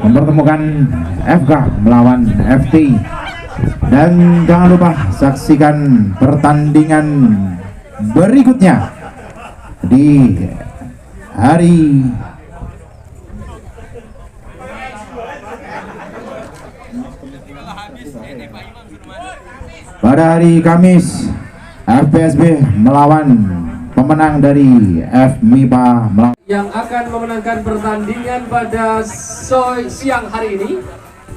mempertemukan FK melawan FT. Dan jangan lupa saksikan pertandingan berikutnya di hari pada hari Kamis. FPSB melawan pemenang dari FMIPA yang akan memenangkan pertandingan pada siang hari ini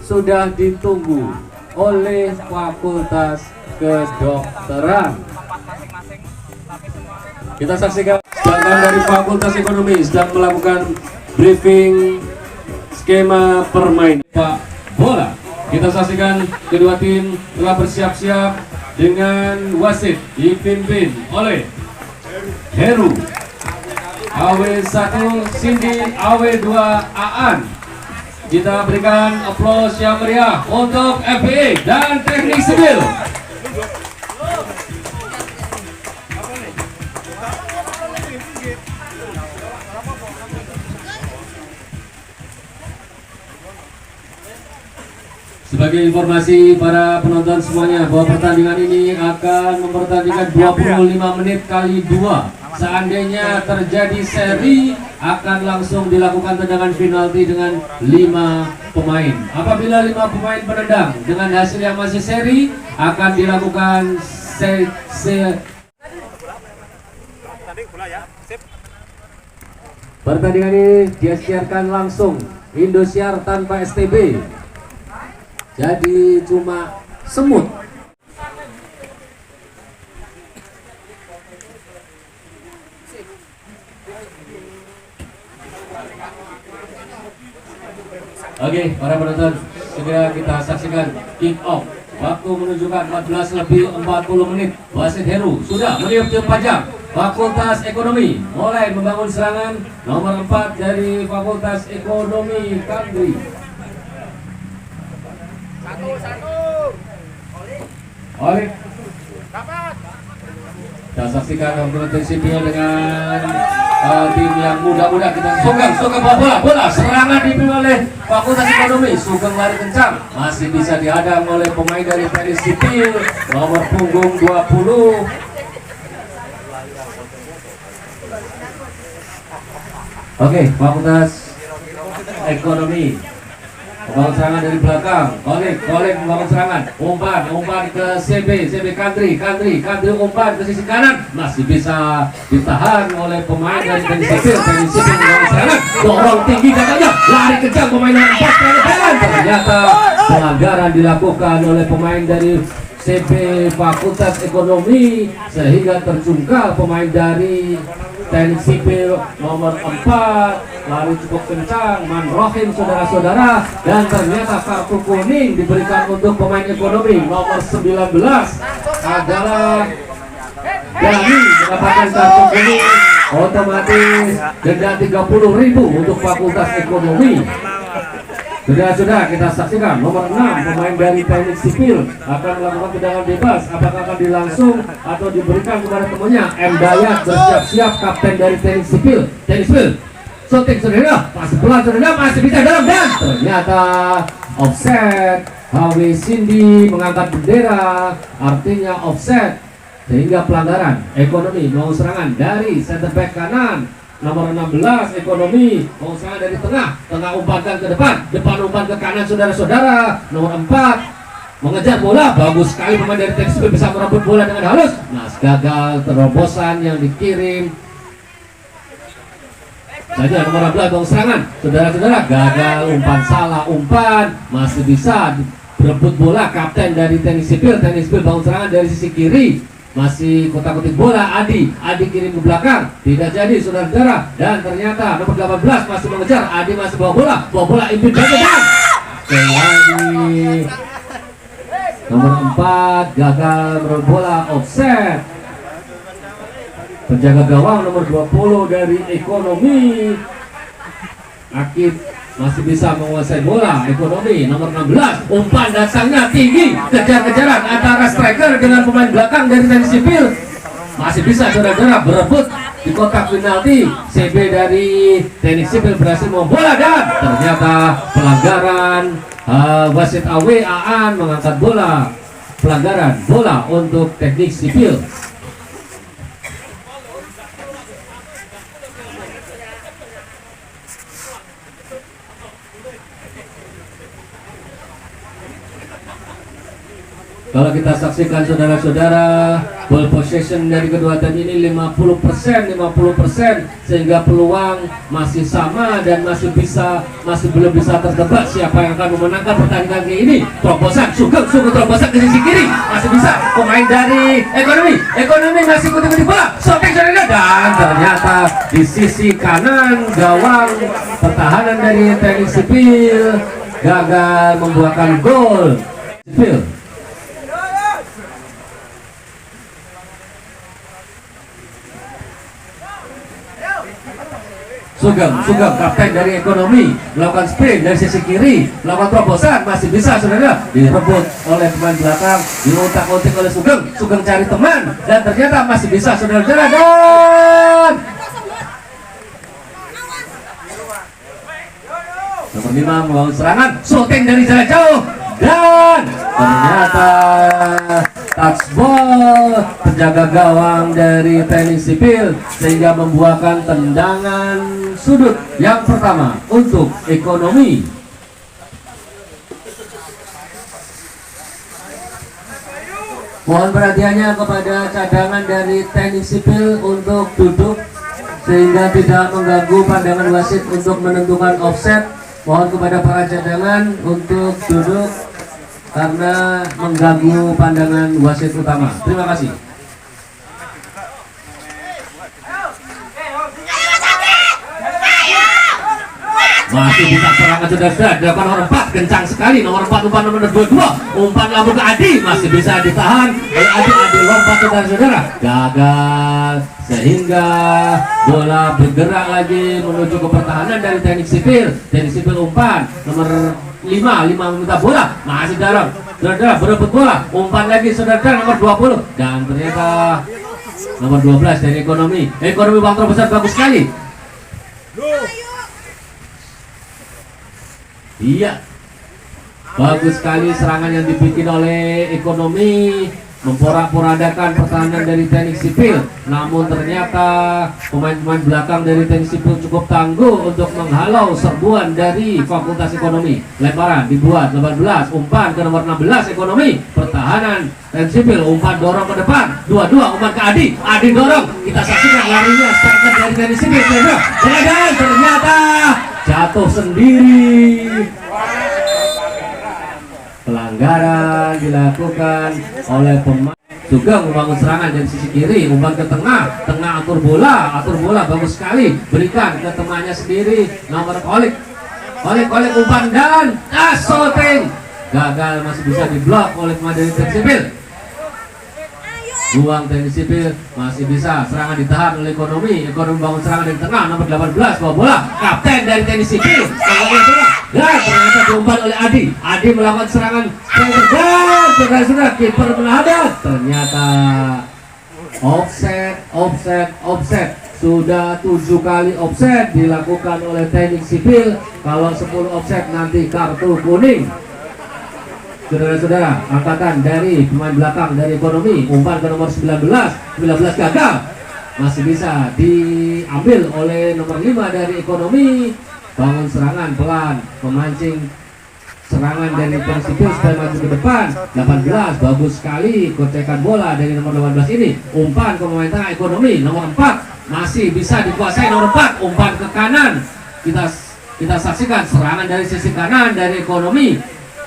sudah ditunggu oleh Fakultas Kedokteran. Kita saksikan sedangkan dari Fakultas Ekonomi sedang melakukan briefing skema permainan Pak bola. Kita saksikan kedua tim telah bersiap-siap dengan wasit dipimpin oleh Heru, AW1 Cindy, AW2 Aan. Kita berikan aplaus yang meriah untuk FPI dan Teknik Sipil. Sebagai informasi para penonton semuanya bahwa pertandingan ini akan mempertandingkan 25 menit kali 2. Seandainya terjadi seri akan langsung dilakukan tendangan penalti dengan 5 pemain. Apabila 5 pemain menendang dengan hasil yang masih seri akan dilakukan pertandingan ini disiarkan langsung Indosiar tanpa STB. Jadi cuma semut. Oke, para penonton, segera kita saksikan kick off. Waktu menunjukkan 14:40 menit. Wasit Heru sudah meniup jam pajak. Fakultas Ekonomi mulai membangun serangan. Nomor 4 dari Fakultas Ekonomi Kandri. Oleh kita saksikan Fakultas Sipil dengan tim yang muda-muda. Kita Sugeng bola serangan dipimpin oleh Fakultas Ekonomi. Sugeng lari kencang, masih bisa dihadang oleh pemain dari Teknik Sipil nomor punggung 20. Oke, Fakultas Ekonomi membangun serangan dari belakang. Kolek membangun serangan. Umpan ke CB Kandri umpan ke sisi kanan, masih bisa ditahan oleh pemain dari Teknik Sipil. Teknik Sipil membangun serangan, dorong tinggi katanya, lari kencang pemain nomor 4 jalan. Ternyata pelanggaran dilakukan oleh pemain dari CB Fakultas Ekonomi sehingga terjungkal pemain dari Teknik Sipil nomor 4. Lari cukup kencang, Manrohim saudara-saudara, dan ternyata kartu kuning diberikan untuk pemain Ekonomi nomor 19 adalah Dani, mendapatkan kartu kuning, otomatis denda 30.000 untuk Fakultas Ekonomi. Saudara-saudara, kita saksikan nomor 6 pemain dari Teknik Sipil akan melakukan tendangan bebas. Apakah akan dilangsung atau diberikan kepada temannya? M. Dayat bersiap-siap, kapten dari Teknik Sipil. Shooting saudara, masih pelan saudara, masih bisa dalam, dan ternyata offset. HW Cindy mengangkat bendera, artinya offset, sehingga pelanggaran. Ekonomi mau serangan dari center back kanan nomor 16 Ekonomi, mau serangan dari tengah umpankan ke depan umpan ke kanan saudara-saudara. Nomor 4 mengejar bola, bagus sekali pemain dari Teknik Sipil bisa merebut bola dengan halus. Nah, gagal terobosan yang dikirim saja. Nomor 12 bangun serangan, saudara-saudara, gagal salah umpan, masih bisa berebut bola kapten dari Teknik Sipil bangun serangan dari sisi kiri, masih kotak-kotik bola. Adi kirim ke belakang, tidak jadi saudara-saudara, dan ternyata nomor 18 masih mengejar. Adi masih bawa bola impin dan nomor 4 gagal merebut bola, offset. Penjaga gawang nomor 20 dari Ekonomi, Akib masih bisa menguasai bola. Ekonomi nomor 16, umpan datangnya tinggi, kejar-kejaran antara striker dengan pemain belakang dari Teknik Sipil, masih bisa saudara-saudara berebut di kotak penalti. CB dari Teknik Sipil berhasil membola dan ternyata pelanggaran. Wasit AW Aan mengangkat bola, pelanggaran bola untuk Teknik Sipil. Kalau kita saksikan saudara-saudara, ball possession dari kedua tim ini 50%, sehingga peluang masih sama dan masih belum bisa tertebak siapa yang akan memenangkan pertandingan kali ini. Terobosan, Sugeng terobosan ke sisi kiri, masih bisa pemain dari ekonomi masih ikuti bola, shooting saudara, dan ternyata di sisi kanan gawang pertahanan dari Teknik Sipil gagal membuahkan gol. Sipil. Sugeng kapten dari ekonomi melakukan sprint dari sisi kiri, melakukan terobosan, masih bisa saudara, direbut oleh pemain belakang, diutak-utik oleh Sugeng cari teman dan ternyata masih bisa saudara-saudara, dan nomor 5 membangun serangan, shooting dari jarak jauh dan ternyata touch ball penjaga gawang dari Teknik Sipil sehingga membuahkan tendangan sudut yang pertama untuk ekonomi. Mohon perhatiannya kepada cadangan dari Teknik Sipil untuk duduk sehingga tidak mengganggu pandangan wasit untuk menentukan offset. Mohon kepada para cadangan untuk duduk karena mengganggu pandangan wasit utama. Terima kasih. Masih bisa serangan saudara-saudara, dilakukan nomor 4, kencang sekali, nomor 4 umpan nomor 22, umpan lambung ke Adi, masih bisa ditahan oleh Adi lompat saudara-saudara, gagal sehingga bola bergerak lagi menuju ke pertahanan dari Teknik Sipil umpan nomor 5 meminta bola, masih dalam saudara berebut bola, umpan lagi saudara nomor 20 dan ternyata nomor 12 dari ekonomi bang terbesar, bagus sekali. Iya, bagus sekali serangan yang dibikin oleh ekonomi, memporak-porandakan pertahanan dari Teknik Sipil. Namun ternyata pemain-pemain belakang dari Teknik Sipil cukup tangguh untuk menghalau serbuan dari Fakultas Ekonomi. Lemparan dibuat 18, umpan ke nomor 16 ekonomi, pertahanan Teknik Sipil, umpan dorong ke depan, 22 umpan ke Adi dorong, kita saksikan larinya striker dari Teknik Sipil, dan ternyata jatuh sendiri. Pelanggaran dilakukan oleh pemain. Sugeng membangun serangan dari sisi kiri, umpan ke tengah atur bola bagus sekali, berikan ke temannya sendiri, nomor Kolik umpan dan shooting gagal, masih bisa diblok oleh pemain dari Teknik Sipil. Buang Teknik Sipil, masih bisa serangan ditahan oleh ekonomi bangun serangan dari tengah, nomor 18 bawa bola, kapten dari Teknik Sipil dan ternyata diumpan oleh Adi melakukan serangan dan saudara-saudara kiper menahan, ternyata offset sudah 7 kali offset dilakukan oleh Teknik Sipil. Kalau 10 offset nanti kartu kuning. Saudara-saudara, angkatan dari pemain belakang dari ekonomi, umpan ke nomor 19 gagal, masih bisa diambil oleh nomor 5 dari ekonomi. Bangun serangan pelan, memancing serangan dari Teknik Sipil supaya maju ke depan. 18 bagus sekali kocekan bola dari nomor 18 ini, umpan ke pemain tengah ekonomi, nomor 4 masih bisa dikuasai, nomor 4 umpan ke kanan. Kita saksikan serangan dari sisi kanan dari ekonomi,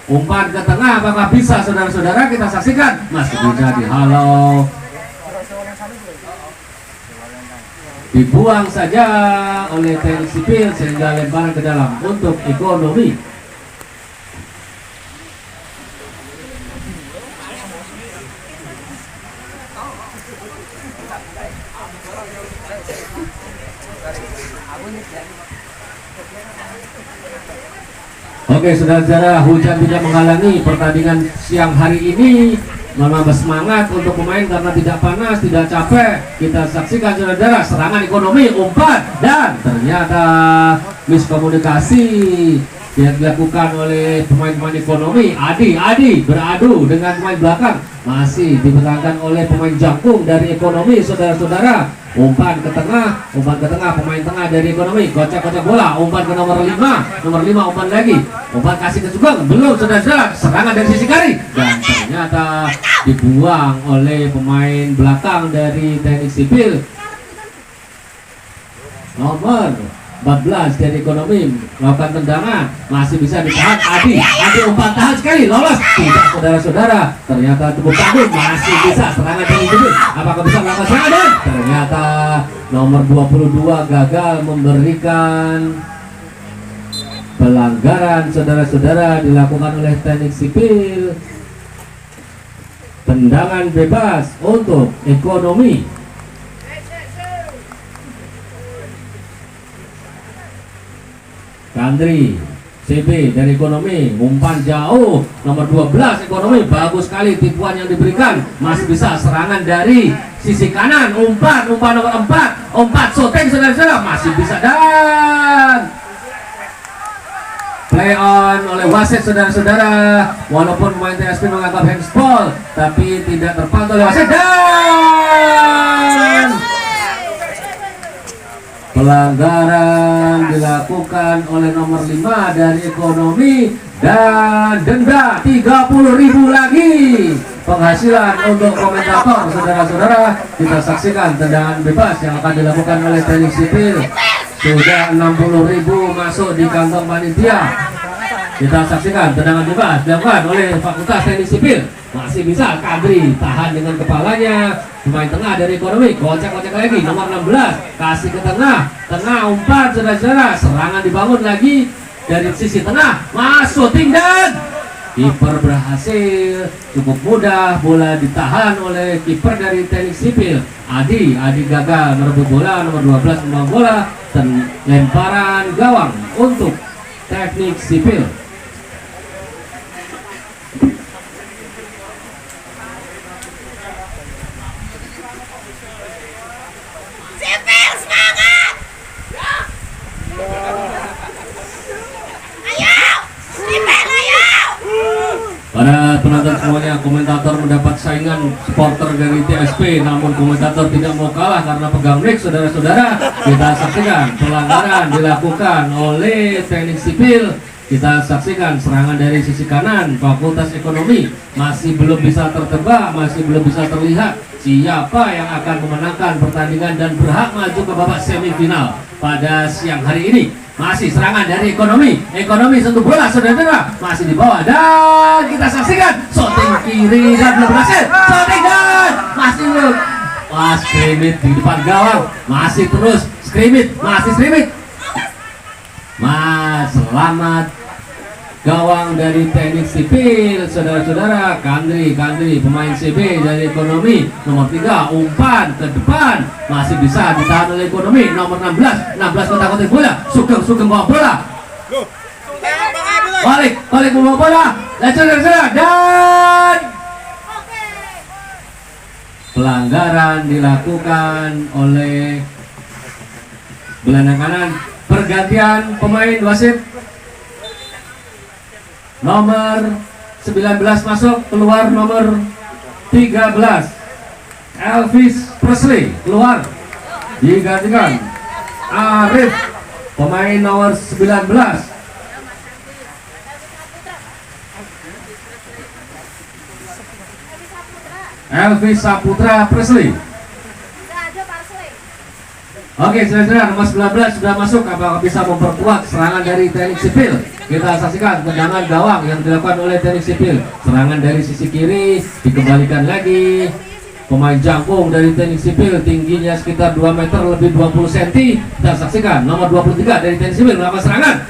umpan ke tengah, apakah bisa saudara-saudara? Kita saksikan, masih bisa dihalau, dibuang saja oleh Teknik Sipil sehingga lemparan ke dalam untuk ekonomi. Oke saudara-saudara, hujan tidak menghalangi pertandingan siang hari ini. menambah semangat untuk pemain karena tidak panas, tidak capek. Kita saksikan saudara-saudara, serangan ekonomi, umpan, dan ternyata miskomunikasi yang dilakukan oleh pemain-pemain ekonomi. Adi beradu dengan pemain belakang, masih dimenangkan oleh pemain jangkung dari ekonomi. Saudara-saudara, umpan ke tengah, pemain tengah dari ekonomi, kocak-kocak bola, umpan ke nomor 5 umpan lagi, umpan kasih ke Sugeng, belum. Saudara-saudara, serangan dari sisi kiri, dan ternyata dibuang oleh pemain belakang dari teknik sipil nomor 14 dari ekonomi. Melakukan tendangan, masih bisa ditahan. Adi umpan tahan sekali, lolos tidak. Saudara-saudara, ternyata tepuk tangan, masih bisa serangan dari sipil. Apakah bisa melakukan serangan? Dan ternyata nomor 22 gagal memberikan pelanggaran. Saudara-saudara, dilakukan oleh teknik sipil. Tendangan bebas untuk ekonomi. Kandri CB dari ekonomi, umpan jauh, nomor 12 ekonomi, bagus sekali tipuan yang diberikan, masih bisa serangan dari sisi kanan, umpan nomor 4 shooting, saudara-saudara, masih bisa, dan play on oleh wasit. Saudara-saudara, walaupun pemain TSP menganggap handsball, tapi tidak terpantau oleh wasit, dan pelanggaran dilakukan oleh nomor 5 dari ekonomi, dan denda 30.000 lagi penghasilan untuk komentator. Saudara-saudara, kita saksikan tendangan bebas yang akan dilakukan oleh teknik sipil. Sudah 60.000 masuk di kantong panitia. Kita saksikan tendangan bebas dilakukan oleh Fakultas Teknik Sipil. Masih bisa Kadri tahan dengan kepalanya. Pemain tengah dari ekonomi, kocak-kocak lagi, nomor 16 kasih ke tengah umpan, saudara-saudara, serangan dibangun lagi dari sisi tengah, masuk dan kiper berhasil. Cukup mudah, bola ditahan oleh kiper dari teknik sipil. Adi gagal merebut bola, nomor 12 membawa bola, dan lemparan gawang untuk teknik sipil. Sipil semangat! Ayo! Sipil ayo! Para penonton semuanya, komentator mendapat saingan supporter dari TSP, namun komentator tidak mau kalah karena pegang mic. Saudara-saudara, kita saksikan pelanggaran dilakukan oleh teknik sipil. Kita saksikan serangan dari sisi kanan Fakultas Ekonomi, masih belum bisa tertebak, masih belum bisa terlihat siapa yang akan memenangkan pertandingan dan berhak maju ke babak semifinal pada siang hari ini. Masih serangan dari ekonomi sentuh bola, saudara-saudara, masih di bawah, dan kita saksikan shooting kiri dan belum berhasil, shooting dan masih belum. Wah, scrimmage di depan gawang, masih terus scrimmage, Mas, selamat gawang dari teknik sipil. Saudara-saudara, Kandri pemain CB dari ekonomi, nomor 3 umpan ke depan, masih bisa ditahan oleh ekonomi, nomor 16 kotak-kotak bola, Sugeng bawa bola, balik membawa bola, dan saudara-saudara, dan pelanggaran dilakukan oleh gelandang kanan. Pergantian pemain wasit, nomor 19 masuk, keluar nomor 13 Elvis Presley, keluar, digantikan Arif, pemain nomor 19. Elvis Saputra Presley. Oke, saudara, nomor 19 sudah masuk. Apakah bisa memperkuat serangan dari teknik sipil? Kita saksikan tendangan gawang yang dilakukan oleh teknik sipil. Serangan dari sisi kiri dikembalikan lagi. Pemain jangkung dari teknik sipil, tingginya sekitar 2 meter lebih 20 cm. Kita saksikan nomor 23 dari teknik sipil melakukan serangan.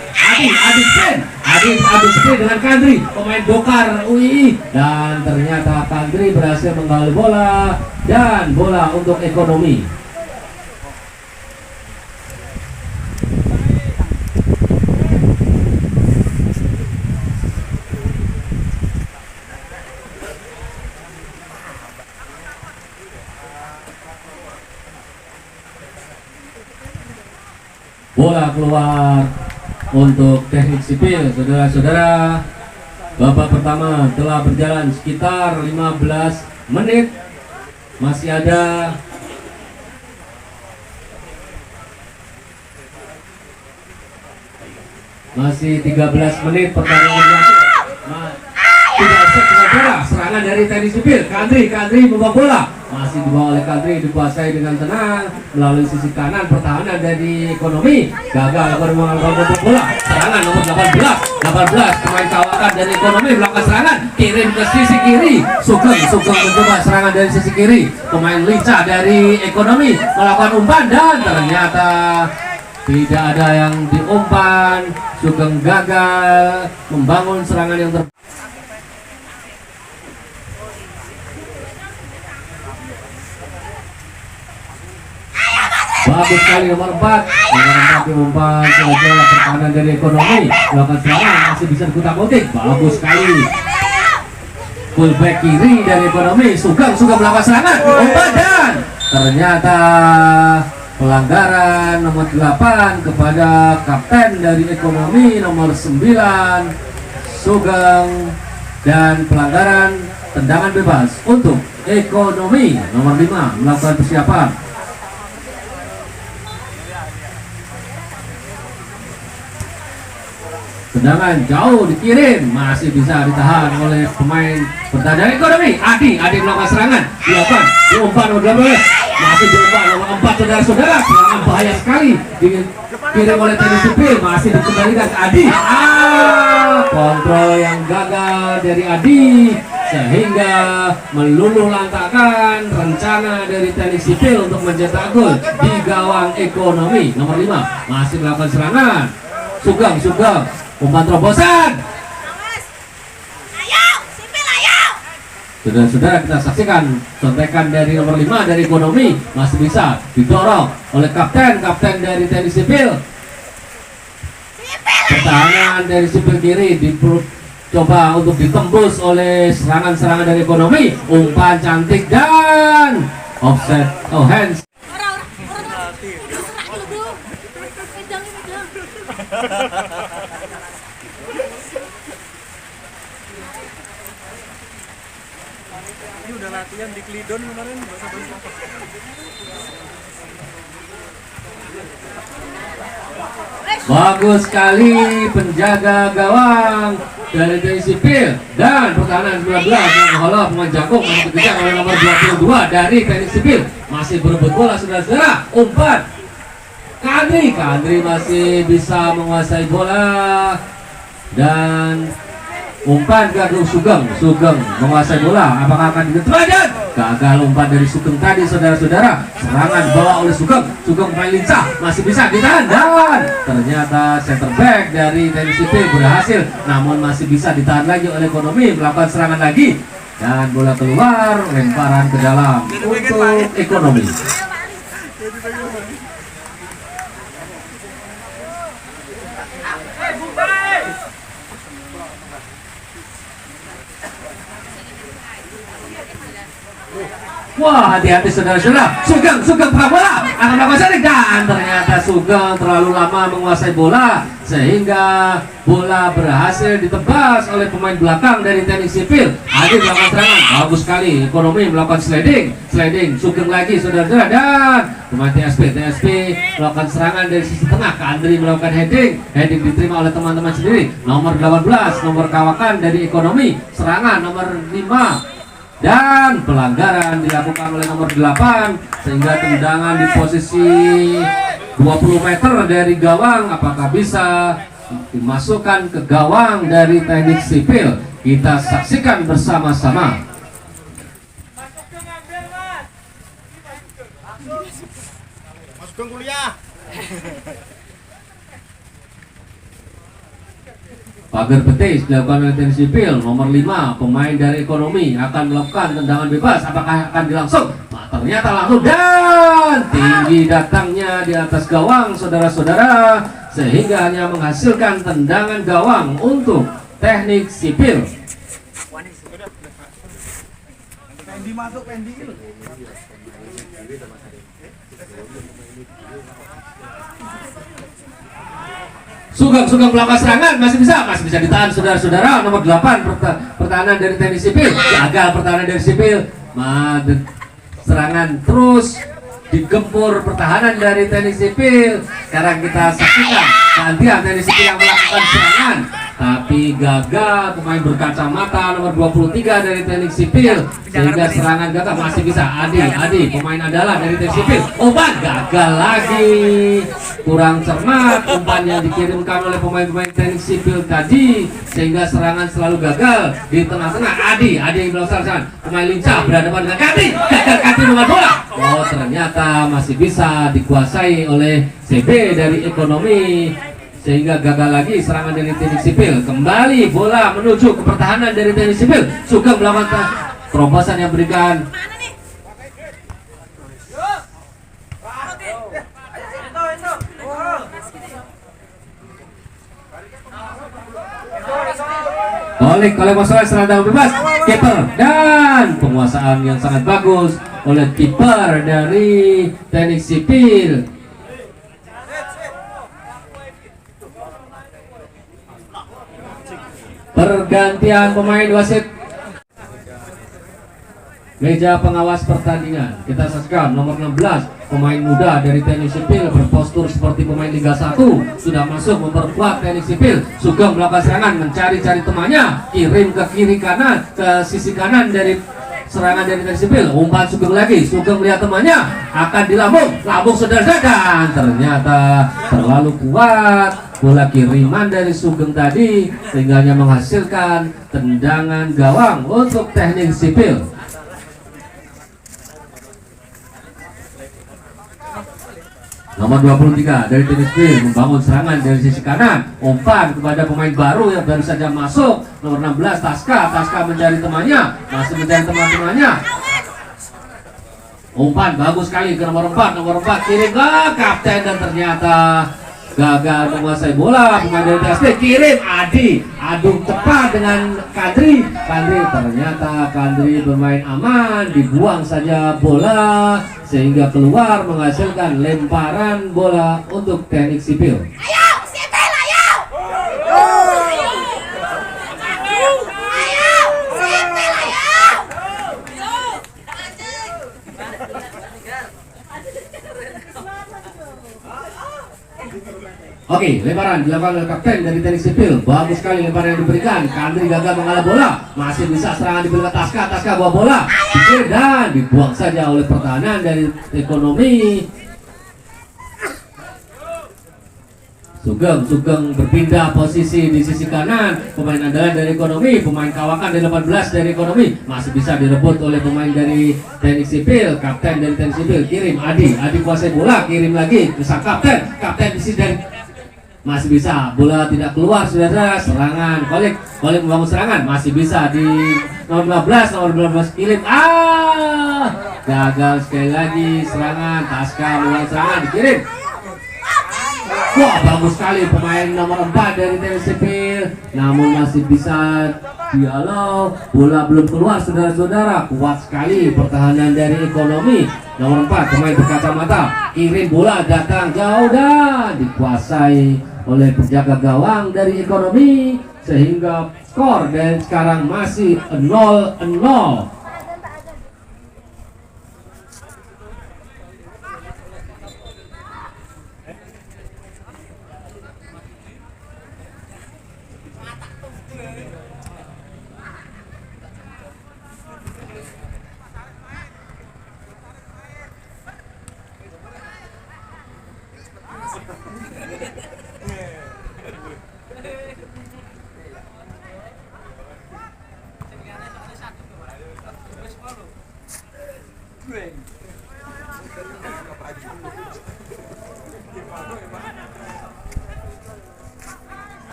Adi sprint dengan Kandri, pemain Dokar UII, dan ternyata Kandri berhasil menggali bola, dan bola untuk ekonomi. keluar untuk teknik sipil. Saudara-saudara, babak pertama telah berjalan sekitar 15 menit. Masih ada masih 13 menit pertandingan berlangsung. Tidak usah saudara, serangan dari teknik sipil. Kandri membawa bola, masih dibawa oleh Kandri, dikuasai dengan tenang melalui sisi kanan. Pertahanan dari ekonomi gagal mengambil bola. Serangan nomor 18 pemain kawakan dari ekonomi melakukan serangan, kirim ke sisi kiri. Sugeng mencoba serangan dari sisi kiri. Pemain lincah dari ekonomi melakukan umpan dan ternyata tidak ada yang diumpan. Sugeng gagal membangun serangan yang bagus sekali nomor 4 diumpan saja. Pertahanan dari ekonomi melakukan serangan, masih bisa dikutak-kutik. Bagus sekali fullback kiri dari ekonomi. Sugeng melakukan serangan, umpan dan ternyata pelanggaran nomor 8 kepada kapten dari ekonomi nomor 9 Sugeng, dan pelanggaran tendangan bebas untuk ekonomi nomor 5 melakukan persiapan. Tendangan jauh dikirim, masih bisa ditahan oleh pemain pertahanan ekonomi. Adi melakukan serangan, diumpan nomor 12, masih diumpan nomor 4. Saudara-saudara, serangan bahaya sekali dikirim oleh teknik sipil, masih dikembalikan ke Adi. Kontrol yang gagal dari Adi sehingga meluluh lantakkan rencana dari teknik sipil untuk mencetak gol di gawang ekonomi nomor 5. Masih melakukan serangan, Sugeng umpan terobosan. Ayo, sipil ayo. Saudara-saudara, kita saksikan contekan dari nomor 5 dari ekonomi, masih bisa didorong oleh kapten dari teknik sipil. Pertahanan dari sipil kiri dicoba untuk ditembus oleh serangan-serangan dari ekonomi. Umpan cantik dan offset, hands. Ini udah latihan di Klidon kemarin. Bagus sekali penjaga gawang dari teknik sipil, dan pertahanan 19 yang mengolah pemain Jakung yang dikejar oleh nomor 22 dari teknik sipil. Masih berebut bola saudara-saudara, umpan Kandri masih bisa menguasai bola dan umpan ke Sugeng menguasai bola. Apakah akan diterajat? Gagal umpan dari Sugeng tadi saudara-saudara. Serangan dibawa oleh Sugeng main lincah, masih bisa ditahan dan ternyata center back dari teknik sipil berhasil, namun masih bisa ditahan lagi oleh ekonomi, melakukan serangan lagi dan bola keluar, lemparan ke dalam untuk ekonomi. Wah, hati-hati saudara-saudara. Sugeng bola akan melakukan sering, dan ternyata Sugeng terlalu lama menguasai bola sehingga bola berhasil ditebas oleh pemain belakang dari teknik sipil. Adi melakukan serangan, bagus sekali. Ekonomi melakukan sliding, Sugeng lagi saudara-saudara, dan pemain TSP melakukan serangan dari sisi tengah. Kandri melakukan heading diterima oleh teman-teman sendiri. Nomor 18, nomor kawakan dari ekonomi, serangan nomor 5. Dan pelanggaran dilakukan oleh nomor 8 sehingga tendangan di posisi 20 meter dari gawang. Apakah bisa dimasukkan ke gawang dari teknik sipil? Kita saksikan bersama-sama. Masuk kuliah. Pagar betis dilakukan oleh teknik sipil. Nomor 5 pemain dari ekonomi akan melakukan tendangan bebas. Apakah akan dilangsung? Ternyata langsung, dan tinggi datangnya di atas gawang saudara-saudara sehingga hanya menghasilkan tendangan gawang untuk teknik sipil. Pendi masuk, Pendi. Sugeng melakukan serangan, masih bisa ditahan saudara-saudara. Nomor 8 pertahanan dari teknik sipil, gagal pertahanan dari sipil. Serangan terus digempur pertahanan dari teknik sipil. Sekarang kita saksikan gantian teknik sipil yang melakukan serangan, tapi gagal. Pemain berkacamata nomor 23 dari teknik sipil, sehingga serangan gagal. Masih bisa Adi pemain andalan dari teknik sipil. Umpan gagal lagi, kurang cermat umpan yang dikirimkan oleh pemain-pemain teknik sipil tadi, sehingga serangan selalu gagal. Di tengah-tengah Adi yang melaksanakan, pemain lincah berhadapan dengan Kati nomor bola. Oh, ternyata masih bisa dikuasai oleh CB dari ekonomi, sehingga gagal lagi serangan dari teknik sipil. Kembali bola menuju ke pertahanan dari teknik sipil. Sugeng melakukan terobosan yang berikan oleh masalah serang bebas kiper, dan penguasaan yang sangat bagus oleh kiper dari teknik sipil. Pergantian pemain wasit. Meja pengawas pertandingan kita saksikan nomor 16, pemain muda dari teknik sipil, berpostur seperti pemain Liga 1, sudah masuk memperkuat teknik sipil. Sugeng melakukan serangan, mencari-cari temannya, kirim ke kiri kanan, ke sisi kanan dari serangan dari teknik sipil. Umpan Sugeng lagi, Sugeng melihat temannya akan dilambung saudara, dan ternyata terlalu kuat bola kiriman dari Sugeng tadi, sehingga hanya menghasilkan tendangan gawang untuk teknik sipil. Nomor 23 dari teknik sipil membangun serangan dari sisi kanan, umpan kepada pemain baru yang baru saja masuk, nomor 16 Taska mencari temannya, masih mencari teman-temannya. Umpan bagus sekali ke nomor 4 kirim ke kapten, dan ternyata gagal menguasai bola. Pemain dari TSD kirim adu cepat dengan Kandri, ternyata Kandri bermain aman, dibuang saja bola sehingga keluar, menghasilkan lemparan bola untuk teknik sipil. Ayo, sipil, ayo! Ayo, sipil, ayo! Oke, lemparan dilakukan oleh kapten dari teknik sipil. Bagus sekali lemparan yang diberikan. Kandri gagal mengalah bola. Masih bisa serangan diberikan Taska bawa bola, dan dibuang saja oleh pertahanan dari ekonomi. Sugeng berpindah posisi di sisi kanan. Pemain andalan dari ekonomi, pemain kawakan dari 18 dari ekonomi, masih bisa direbut oleh pemain dari teknik sipil. Kapten dari teknik sipil kirim Adi kuasai bola, kirim lagi ke sang kapten di sisi dari, masih bisa, bola tidak keluar saudara. Serangan Kolik membangun serangan, masih bisa di nomor 15 kirim, gagal sekali lagi serangan. Taska membangun serangan, dikirim. Wah, bagus sekali pemain nomor 4 dari teknik sipil, namun masih bisa dialog, bola belum keluar saudara-saudara. Kuat sekali pertahanan dari ekonomi. Nomor 4 pemain berkacamata, kirim bola datang jauh dan dikuasai oleh penjaga gawang dari ekonomi, sehingga skor dan sekarang masih 0-0.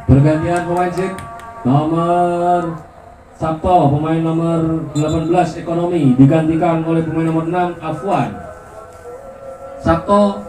Pergantian pemain Zik nomor Sabto, pemain nomor 18 Ekonomi digantikan oleh pemain nomor 6 Afwan. Sabto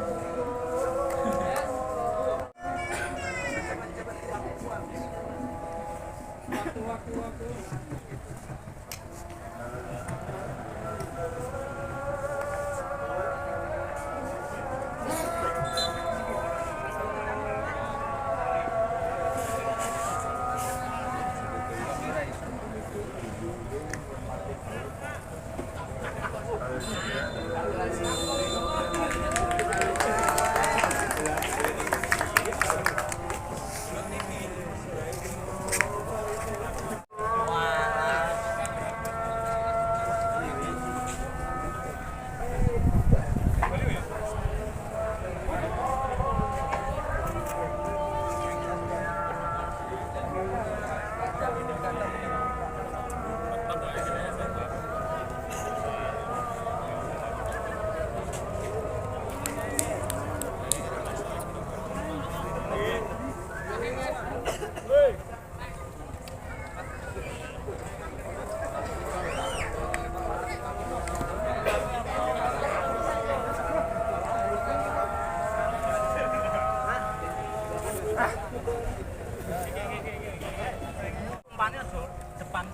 umpannya tuh depan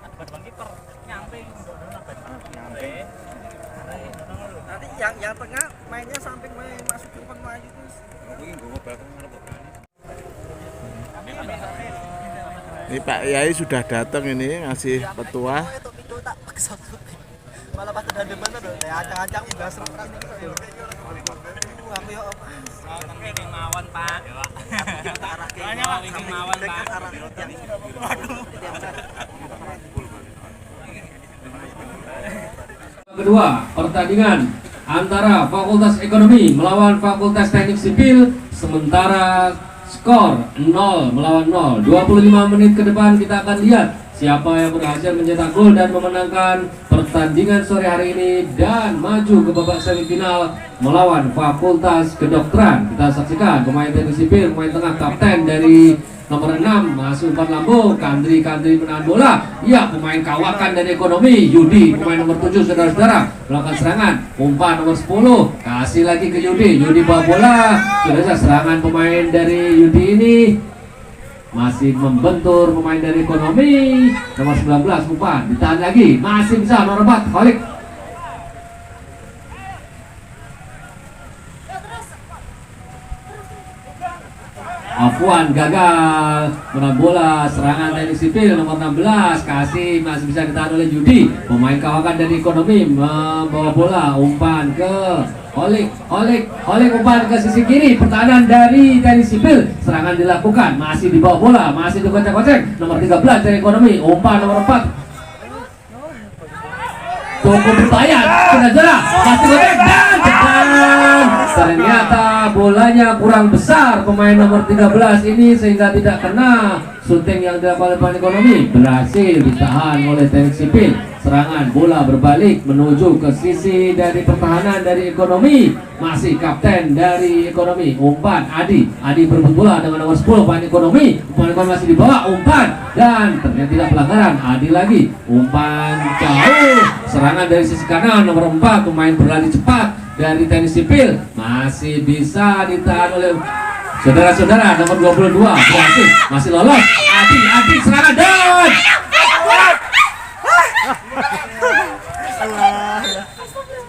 kiper nyampe nanti yang tengah mainnya samping main masuk ke umpan maju terus Ini Pak Yai sudah datang ini ngasih petua. malah pas udah depan tuh ya acang-acang udah seru kan aku yo ini mawon Pak banyak Pak ini mawon Pak kedua pertandingan antara Fakultas Ekonomi melawan Fakultas Teknik Sipil, sementara skor 0 melawan 0. 25 menit ke depan kita akan lihat siapa yang berhasil mencetak gol dan memenangkan pertandingan sore hari ini dan maju ke babak semifinal melawan Fakultas Kedokteran. Kita saksikan pemain teknik sipil, pemain tengah kapten dari nomor 6 masuk umpan lambung, Kandri menahan bola. Ya, pemain kawakan dari Ekonomi, Yudi pemain nomor 7 saudara-saudara melakukan serangan, umpan nomor 10 kasih lagi ke Yudi bawa bola. Sudah serangan pemain dari Yudi ini masih membentur pemain dari Ekonomi nomor 19 umpan ditahan lagi, masih bisa nomor 4 Khalid. Afwan gagal menahan bola, serangan teknik sipil nomor 16 kasih masih bisa ditahan oleh Yudi, pemain kawakan dari Ekonomi membawa bola, umpan ke Olik umpan ke sisi kiri, pertahanan dari teknik sipil, serangan dilakukan, masih dibawa bola, masih dikocek-kocek, nomor 13 dari Ekonomi, umpan nomor 4 cukup berbayar, saudara, masih goreng dan tekan. Ternyata bolanya kurang besar pemain nomor 13 ini sehingga tidak kena syuting yang dilakukan oleh pemain Ekonomi. Berhasil ditahan oleh teknik sipil. Serangan bola berbalik menuju ke sisi dari pertahanan dari Ekonomi. Masih kapten dari Ekonomi, umpan Adi berebut bola dengan nomor 10 pemain Ekonomi. Umpan masih dibawa, umpan dan ternyata tidak pelanggaran. Adi lagi, umpan jauh, serangan dari sisi kanan nomor 4 pemain berlari cepat dari teknik sipil, masih bisa ditahan oleh saudara-saudara nomor 22 berhasil, masih lolos. Adi serangan dan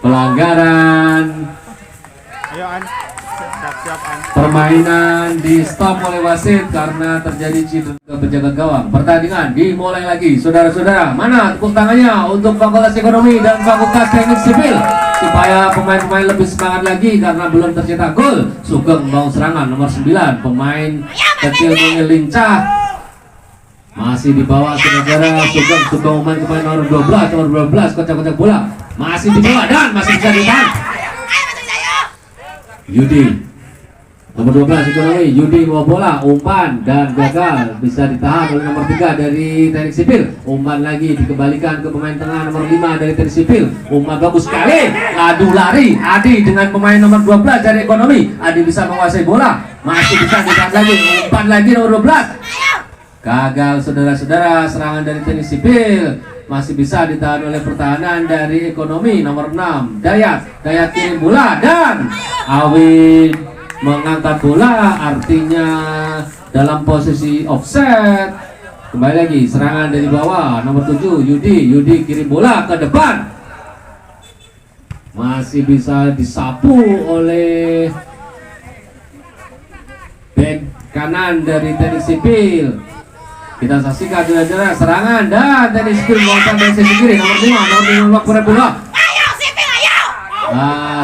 pelanggaran. Ayo An, siap-siap An. Permainan di stop oleh wasit karena terjadi cedera ke penjaga gawang. Pertandingan dimulai lagi, saudara-saudara. Mana tepuk tangannya untuk Fakultas Ekonomi dan Fakultas Teknik Sipil supaya pemain-pemain lebih semangat lagi karena belum tercetak gol. Sugeng membangun serangan nomor 9, pemain kecil lincah masih dibawa saudara. Sugeng pemain nomor 12 kocak-kocak bola masih dibawa dan masih bisa ditahan. Yudi Nomor 12 ekonomi, Yudi bawa bola, umpan dan gagal, bisa ditahan oleh nomor 3 dari teknik sipil. Umpan lagi dikembalikan ke pemain tengah nomor 5 dari teknik sipil. Umpan bagus sekali, adu lari Adi dengan pemain nomor 12 dari ekonomi. Adi bisa menguasai bola, masih bisa ditahan lagi, umpan lagi nomor 12. Gagal saudara-saudara, serangan dari teknik sipil masih bisa ditahan oleh pertahanan dari ekonomi nomor 6 Dayat kirim bola dan Awin mengangkat bola, artinya dalam posisi offset. Kembali lagi serangan dari bawah nomor 7 Yudi kirim bola ke depan, masih bisa disapu oleh back kanan dari teknik sipil. Kita saksikan saudara serangan dan teknik sipil melakukan dari sisi kiri nomor 5 bola. Ayo sipil ayo.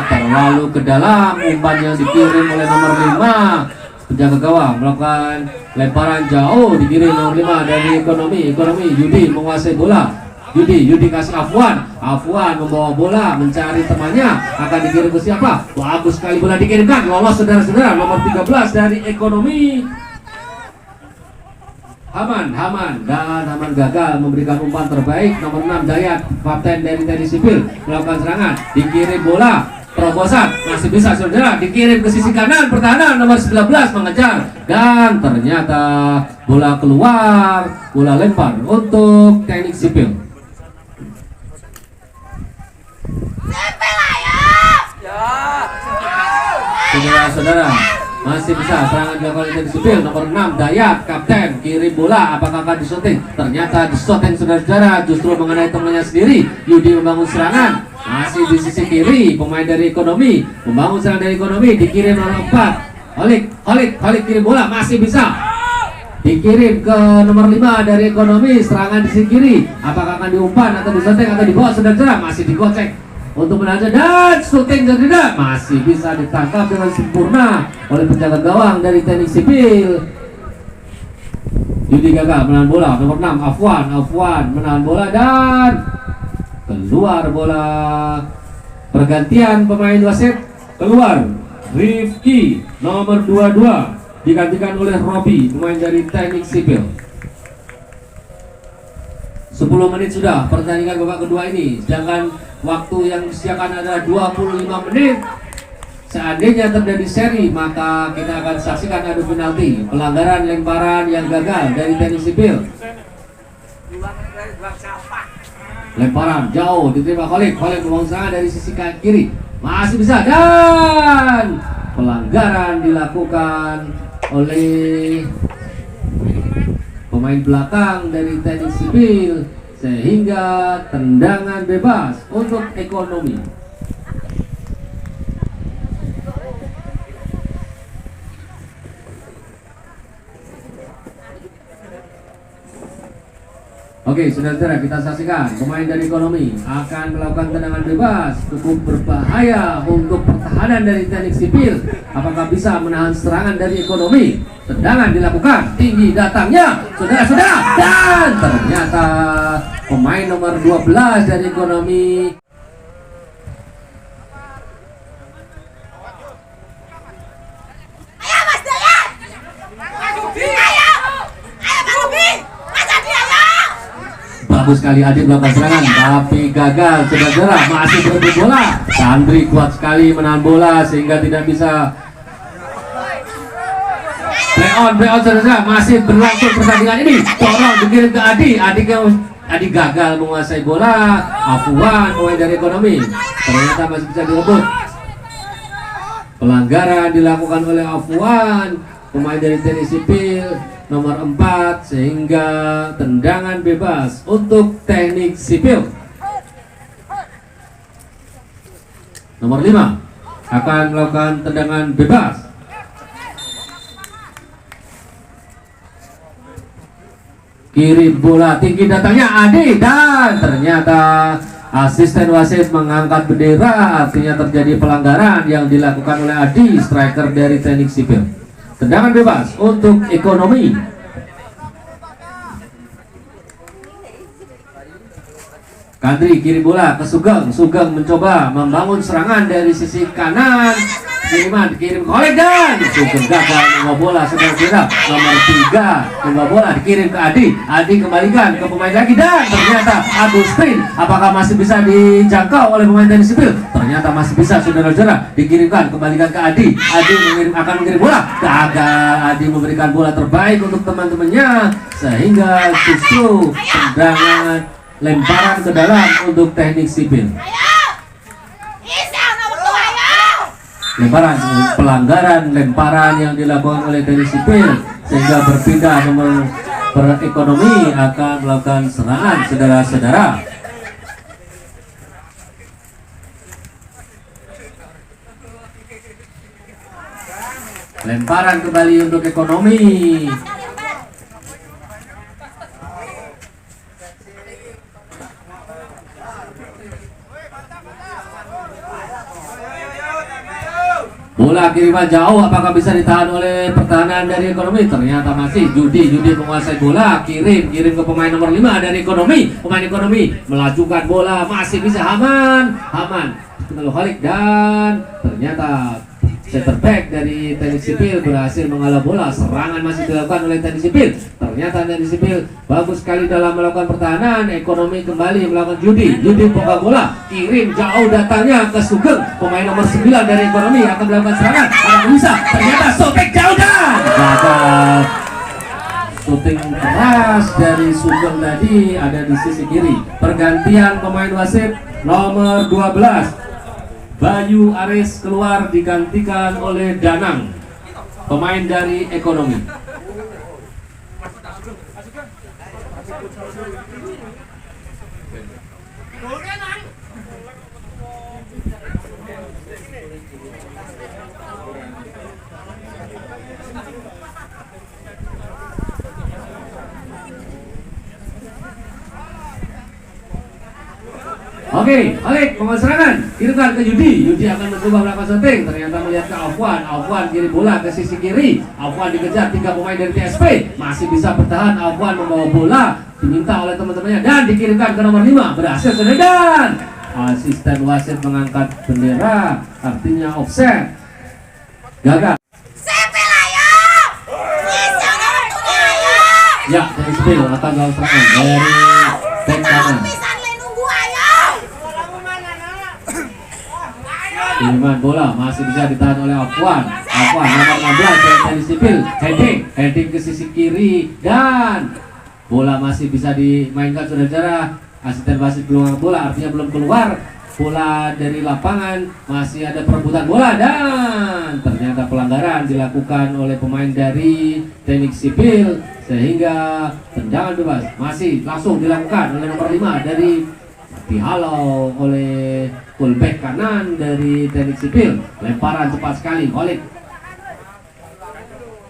Terlalu ke dalam, umpan yang dikirim oleh nomor 5 penjaga gawang melakukan lemparan jauh, dikirim nomor 5 dari ekonomi Yudi menguasai bola. Yudi kasih Afwan membawa bola mencari temannya, akan dikirim ke siapa? Bagus sekali bola dikirimkan, lolos saudara-saudara. Nomor 13 dari ekonomi Haman dan Haman gagal memberikan umpan terbaik. Nomor 6 Dayat, kapten dari teknik sipil melakukan serangan, dikirim bola, terobosan, masih bisa saudara, dikirim ke sisi kanan pertahanan nomor 19 mengejar dan ternyata bola keluar, bola lempar untuk teknik sipil. Sipil ayo. Saudara-saudara, masih bisa serangan dilakukan oleh teknik sipil. Nomor 6 Dayat, kapten, kirim bola, apakah akan disyuting? Ternyata disyuting saudara-saudara, justru mengenai temannya sendiri. Yudi membangun serangan, masih di sisi kiri, pemain dari ekonomi membangun serangan dari ekonomi, dikirim nomor 4 Holik kirim bola, masih bisa dikirim ke nomor 5 dari ekonomi, serangan di sisi kiri, apakah akan diumpan atau disyuting atau dibawa saudara-saudara, masih digocek untuk menahan dan syuting tidak masih bisa ditangkap dengan sempurna oleh penjaga gawang dari teknik sipil. Yudi gagal menahan bola. Nomor 6 Afwan menahan bola dan keluar bola. Pergantian pemain wasit keluar. Rifki nomor 22 digantikan oleh Robi, pemain dari teknik sipil. 10 menit sudah pertandingan babak kedua ini, sedangkan waktu yang disediakan adalah 25 menit. Seandainya terjadi seri, maka kita akan saksikan adu penalti, pelanggaran lemparan yang gagal dari teknik sipil. Lemparan jauh diterima Khalid membangun serangan dari sisi kiri, masih bisa dan pelanggaran dilakukan oleh pemain belakang dari teknik sipil sehingga tendangan bebas untuk ekonomi. Oke, saudara-saudara, kita saksikan pemain dari ekonomi akan melakukan tendangan bebas, cukup berbahaya untuk pertahanan dari teknik sipil. Apakah bisa menahan serangan dari ekonomi? Tendangan dilakukan, tinggi datangnya, saudara-saudara, dan ternyata pemain nomor 12 dari ekonomi bagus sekali Adi melakukan serangan tapi gagal saudara-saudara, masih berebut bola. Sandri kuat sekali menahan bola sehingga tidak bisa play on saudara-saudara. Masih berlangsung pertandingan ini, dorong dikirim ke Adi gagal menguasai bola. Afwan pemain dari ekonomi ternyata masih bisa direbut. Pelanggaran dilakukan oleh Afwan pemain dari teknik sipil nomor 4 sehingga tendangan bebas untuk teknik sipil. Nomor 5 akan melakukan tendangan bebas. Kirim bola tinggi datangnya Adi dan ternyata asisten wasit mengangkat bendera, artinya terjadi pelanggaran yang dilakukan oleh Adi, striker dari teknik sipil. Tendangan bebas untuk ekonomi. Kandri kirim bola ke Sugeng mencoba membangun serangan dari sisi kanan. kiriman dikirim kolek dan Sugeng gagal membawa bola. Saudara-saudara, nomor 3 membawa bola dikirim ke Adi kembalikan ke pemain lagi dan ternyata Agustin, apakah masih bisa dijangkau oleh pemain teknik sipil? Ternyata masih bisa, saudara-saudara, dikirimkan kembalikan ke Adi akan mengirim bola, gagal. Adi memberikan bola terbaik untuk teman-temannya sehingga justru tendangan lemparan ke dalam untuk teknik sipil. Lemparan, pelanggaran lemparan yang dilakukan oleh teknik sipil sehingga berpindah nomor ekonomi akan melakukan serangan, saudara-saudara. Lemparan kembali untuk ekonomi. Bola kiriman jauh, apakah bisa ditahan oleh pertahanan dari ekonomi? Ternyata masih Judi menguasai bola, kirim ke pemain nomor 5 dari ekonomi. Pemain ekonomi melajukan bola, masih bisa Haman Khalik, dan ternyata center back dari teknik sipil berhasil mengalah bola. Serangan masih dilakukan oleh teknik sipil. Ternyata teknik sipil bagus sekali dalam melakukan pertahanan. Ekonomi kembali melakukan Judi buka bola, kirim jauh datangnya ke Sugeng. Pemain nomor 9 dari ekonomi akan melakukan serangan. Apakah bisa? Ternyata sobek jauh dan gagal. Shooting keras dari Sugeng tadi ada di sisi kiri. Pergantian pemain wasit nomor 12. Bayu Aris keluar digantikan oleh Danang, pemain dari ekonomi. Oke, Alik pemain serangan, kirimkan ke Yudi akan mencoba melakukan shooting, ternyata melihat ke Afwan kirim bola ke sisi kiri. Afwan dikejar 3 pemain dari TSP, masih bisa bertahan. Afwan membawa bola, diminta oleh teman-temannya dan dikirimkan ke nomor 5, berhasil ke dan asisten wasit mengangkat bendera, artinya offset, gagal. Ya, dari Spil akan melakukan serangan dari back kanan. Kiriman bola masih bisa ditahan oleh Afwan nomor 16 dari teknik sipil, heading ke sisi kiri dan bola masih bisa dimainkan, saudara-saudara. Asisten wasit belum bola, artinya belum keluar bola dari lapangan, masih ada perebutan bola dan ternyata pelanggaran dilakukan oleh pemain dari teknik sipil sehingga tendangan bebas masih langsung dilakukan oleh nomor 5 dari dihalau oleh fullback kanan dari teknik sipil. Lemparan cepat sekali, Khalid.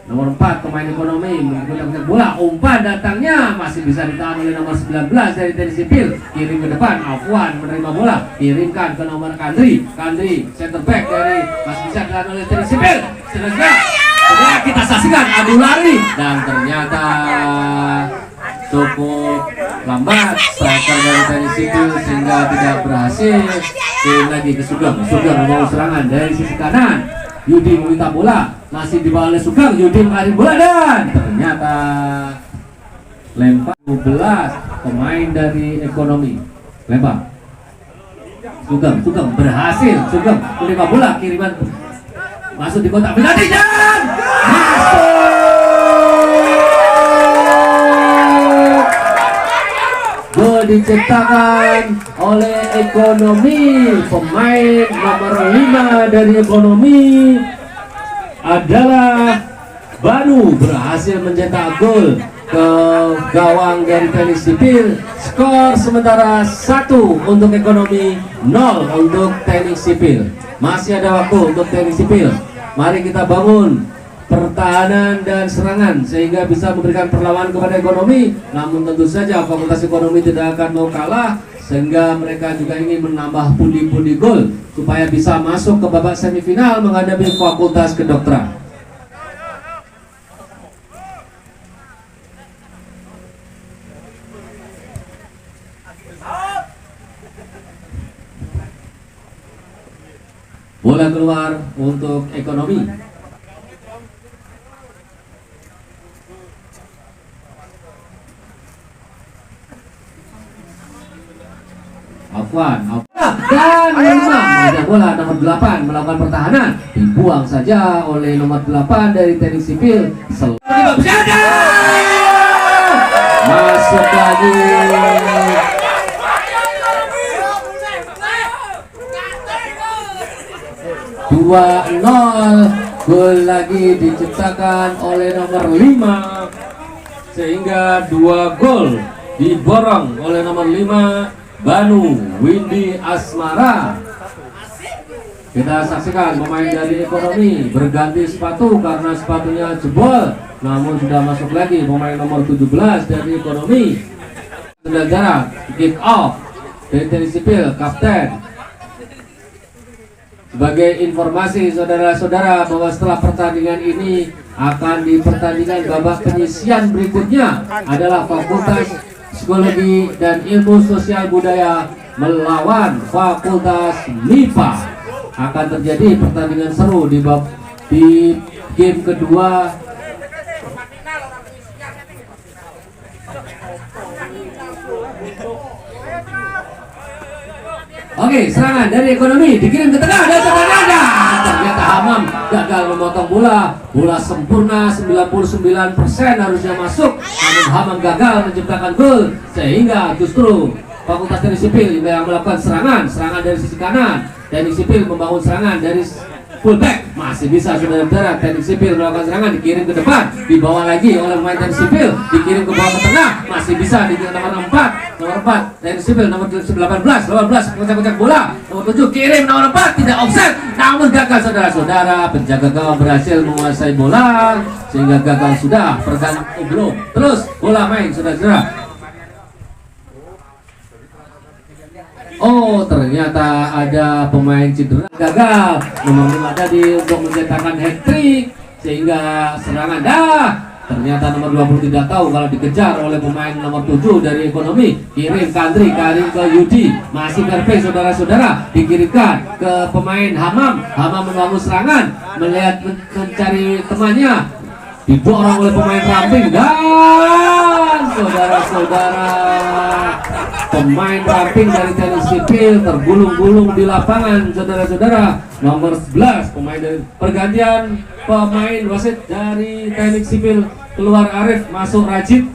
Nomor 4 pemain ekonomi menggunakan bola, umpan datangnya masih bisa ditahan oleh nomor 19 dari teknik sipil. Kirim ke depan, Afwan menerima bola, kirimkan ke nomor Kandri center back dari masih bisa ditahan oleh teknik sipil. Segera kita saksikan adu lari dan ternyata cukup lambat striker dari teknik sipil sehingga tidak berhasil. Kirim lagi ke Sugeng membawa serangan dari sisi kanan. Yudi meminta bola, masih dibawa oleh Sugeng. Yudi mengalir bola dan ternyata lempar 12 pemain dari ekonomi. Lempar Sugeng berhasil. Sugeng menerima bola, kiriman masuk di kotak penalti dan masuk. Gol diciptakan oleh ekonomi. Pemain nomor 5 dari ekonomi adalah Banu, berhasil mencetak gol ke gawang dari teknik sipil. Skor sementara 1 untuk ekonomi, 0 untuk teknik sipil. Masih ada waktu untuk teknik sipil. Mari kita bangun pertahanan dan serangan sehingga bisa memberikan perlawanan kepada ekonomi. Namun tentu saja Fakultas Ekonomi tidak akan mau kalah sehingga mereka juga ingin menambah pundi-pundi gol supaya bisa masuk ke babak semifinal menghadapi Fakultas Kedokteran. Bola keluar untuk ekonomi. Afwan dan Imam mengejar bola nomor 8 melakukan pertahanan, dibuang saja oleh nomor 8 dari teknik sipil. Masuk lagi. 2-0, gol lagi diciptakan oleh nomor 5 sehingga 2 gol diborong oleh nomor 5 Banu Windy Asmara. Kita saksikan pemain dari ekonomi berganti sepatu karena sepatunya jebol, namun sudah masuk lagi pemain nomor 17 dari ekonomi. Tendang jarak, kick off dari teknik sipil, kapten. Sebagai informasi saudara-saudara bahwa setelah pertandingan ini akan dipertandingkan babak penyisian berikutnya adalah Fakultas Psikologi dan Ilmu Sosial Budaya melawan Fakultas MIPA. Akan terjadi pertandingan seru di game kedua. Oke, serangan dari ekonomi dikirim ke tengah dan ternyata Hamam gagal memotong bola. Bola sempurna 99% harusnya masuk, namun Hamam gagal menciptakan gol sehingga justru Fakultas Teknik Sipil yang melakukan serangan dari sisi kanan. Teknik Sipil membangun serangan dari fullback, masih bisa saudara-saudara. Teknik Sipil melakukan serangan, dikirim ke depan, dibawa lagi oleh pemain Teknik Sipil, dikirim ke bawah ke tengah, masih bisa di nomor 4 Teknik Sipil nomor 18 kocak bola, nomor 7 kirim nomor 4, tidak offset, namun gagal saudara-saudara. Penjaga gawang berhasil menguasai bola sehingga gagal sudah pergantian belum. Terus bola main saudara-saudara. Oh, ternyata ada pemain cedera, gagal nomor 5 tadi untuk mencetakkan hat-trick sehingga serangan ternyata nomor 20 tidak tahu kalau dikejar oleh pemain nomor 7 dari ekonomi. Kirim Kandri, kirim ke Yudi, masih perfect saudara-saudara, dikirimkan ke pemain Hamam membangun serangan, melihat mencari temannya, didorong oleh pemain Ramping dan saudara-saudara pemain Ramping dari Teknik Sipil tergulung-gulung di lapangan saudara-saudara. Nomor 11 pemain dari pergantian pemain wasit dari Teknik Sipil, keluar Arif, masuk Rajid.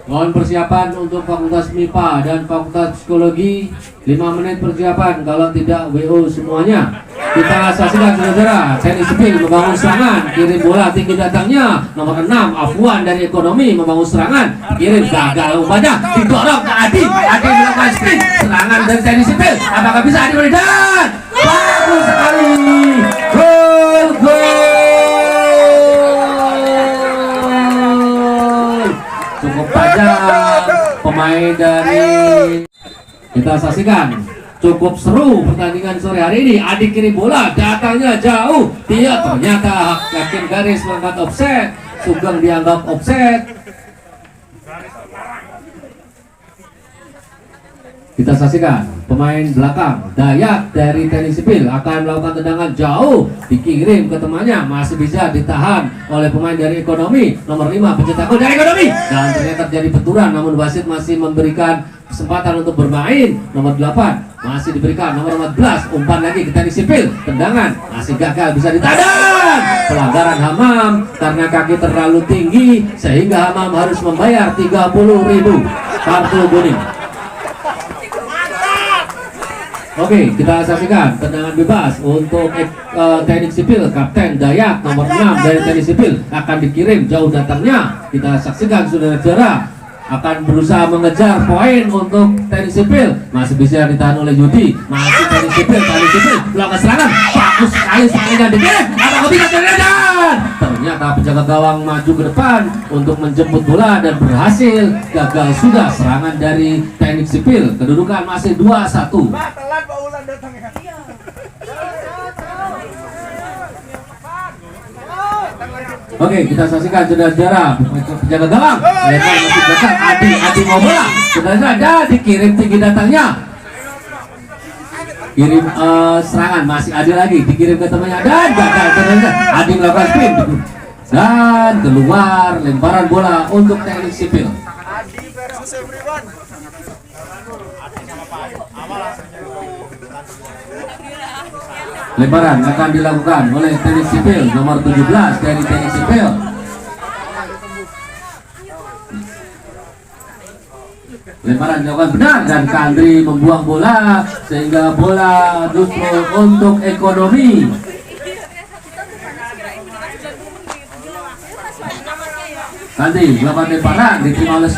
Mohon persiapan untuk Fakultas MIPA dan Fakultas Psikologi, 5 menit persiapan, kalau tidak WO semuanya. Kita saksikan saudara, Teknik Sipil membangun serangan, kirim bola tinggi datangnya, nomor 6 Afwan dari ekonomi membangun serangan, kirim gagal umpannya, didorong ke Adi melakukan sprint, serangan dari Teknik Sipil, apakah bisa Adi Walidan? Bagus sekali, gol. Cukup panjang pemain dari, kita saksikan cukup seru pertandingan sore hari ini. Adi kirim bola, datangnya jauh, dia ternyata hakim garis mengangkat offset, Sugeng dianggap offset. Kita saksikan pemain belakang Dayak dari Teknik Sipil akan melakukan tendangan jauh, dikirim ke temannya, masih bisa ditahan oleh pemain dari ekonomi, nomor 5 pencetak gol dari ekonomi, dan ternyata terjadi benturan, namun wasit masih memberikan kesempatan untuk bermain. Nomor 8 masih diberikan, nomor 14 umpan lagi ke Teknik Sipil, tendangan masih gagal bisa ditandang. Pelanggaran Hamam karena kaki terlalu tinggi sehingga Hamam harus membayar 30.000 kartu kuning. Oke, kita saksikan tendangan bebas untuk Teknik Sipil. Kapten Dayak nomor 6 dari Teknik Sipil akan dikirim jauh datangnya. Kita saksikan saudara-saudara, akan berusaha mengejar poin untuk Teknik Sipil, masih bisa ditahan oleh Yudi, masih Teknik Sipil melakukan serangan, bagus sekali serangannya, dikirim, apakah bisa terledak? Ternyata penjaga gawang maju ke depan untuk menjemput bola dan berhasil, gagal sudah serangan dari Teknik Sipil. Kedudukan masih 2-1. Oke, kita saksikan saudara-saudara penjaga gawang lempar masih belakang Adi mau bola saudara-saudara dikirim tinggi datangnya kirim serangan masih Adi lagi dikirim ke temannya dan gagal saudara-saudara Adi melakukan spin dan keluar lemparan bola untuk teknik sipil. Adi versus everyone. Lemparan akan dilakukan oleh teknik sipil nomor 17 dari teknik sipil. Lemparan dilakukan benar dan Kandri membuang bola sehingga bola justru untuk ekonomi. Kandri melakukan lemparan diterima oleh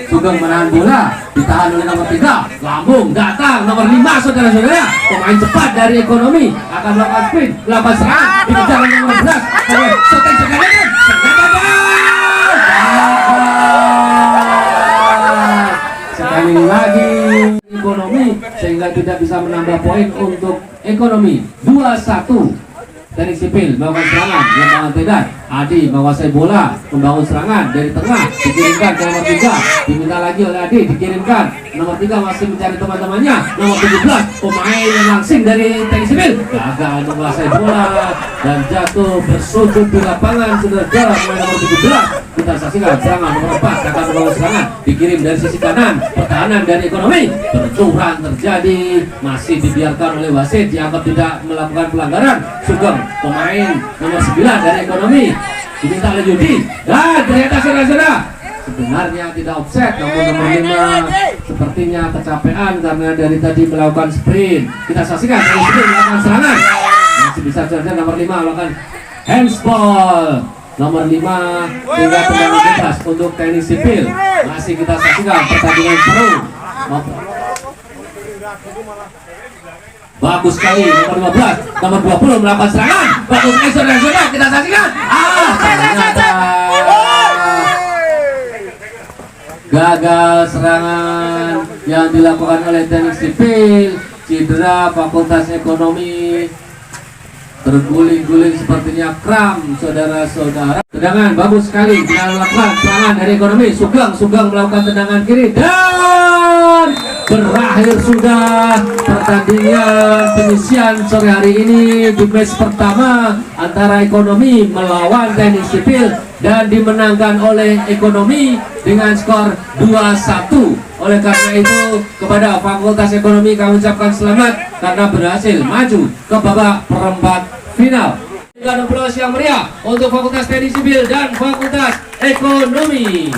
Sugeng menahan bola ditahan oleh nomor 3 lambung datang nomor 5 saudara-saudara pemain cepat dari ekonomi akan melakukan spin melakukan serangan dikejar oleh nomor 11 shooting serangan sekali lagi ekonomi sehingga tidak bisa menambah poin untuk ekonomi 2-1. Teknik sipil melakukan serangan lembaga Tedan Adi menguasai bola membangun serangan dari tengah dikirimkan ke nomor 3 diminta lagi oleh Adi dikirimkan nomor 3 masih mencari teman-temannya nomor 17 pemain yang langsing dari teknik sipil gagal menguasai bola dan jatuh bersujud di lapangan saudara pemain nomor 17. Kita saksikan serangan nomor 4 akan membangun serangan dikirim dari sisi kanan pertahanan dari ekonomi benturan terjadi masih dibiarkan oleh wasit dianggap tidak melakukan pelanggaran. Sugeng pemain nomor 9 dari ekonomi diminta oleh Yudi dan ternyata saudara-saudara sebenarnya tidak offset namun nomor 5 sepertinya kecapean karena dari tadi melakukan sprint. Kita saksikan dari sprint melakukan serangan masih bisa saja nomor 5 melakukan handsball nomor 5 hingga tendangan bebas untuk teknik sipil. Masih kita saksikan pertandingan seru. Bagus sekali nomor 15 nomor 20 melakukan serangan bagus saudara-saudara kita saksikan ternyata gagal serangan yang dilakukan oleh teknik sipil cedera fakultas ekonomi terguling-guling sepertinya kram saudara-saudara. Tendangan bagus sekali dilakukan serangan dari ekonomi Sugeng melakukan tendangan kiri dan berakhir sudah pertandingan penyisian sore hari ini di match pertama antara ekonomi melawan teknik sipil dan dimenangkan oleh ekonomi dengan skor 2-1. Oleh karena itu kepada fakultas ekonomi kami ucapkan selamat karena berhasil maju ke babak perempat final. Dengan aplaus yang meriah untuk fakultas teknik sipil dan fakultas ekonomi.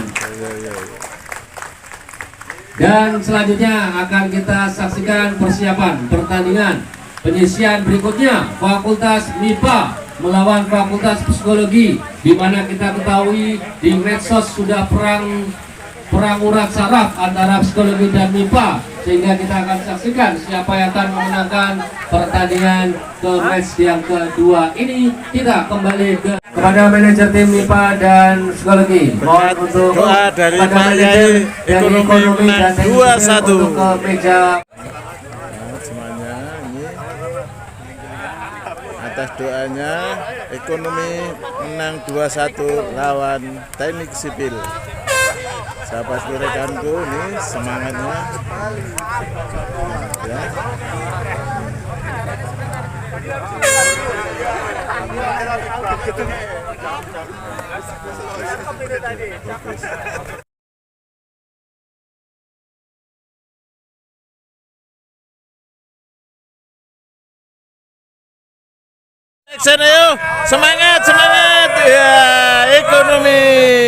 Dan selanjutnya akan kita saksikan persiapan pertandingan penyisian berikutnya Fakultas MIPA melawan Fakultas Psikologi, di mana kita ketahui di medsos sudah perang urat saraf antara psikologi dan MIPA, sehingga kita akan saksikan siapa yang akan memenangkan pertandingan ke match yang kedua ini. Kita kembali kepada manajer tim MIPA dan psikologi. Mohon untuk doa dari kepada Pak manajer Yai dari ekonomi dan teknik 2-1 untuk ke meja. semuanya ini atas doanya ekonomi menang 2-1 lawan teknik sipil. Sahabat rekanku ini semangatnya ya. Action ayo, semangat ya ekonomi.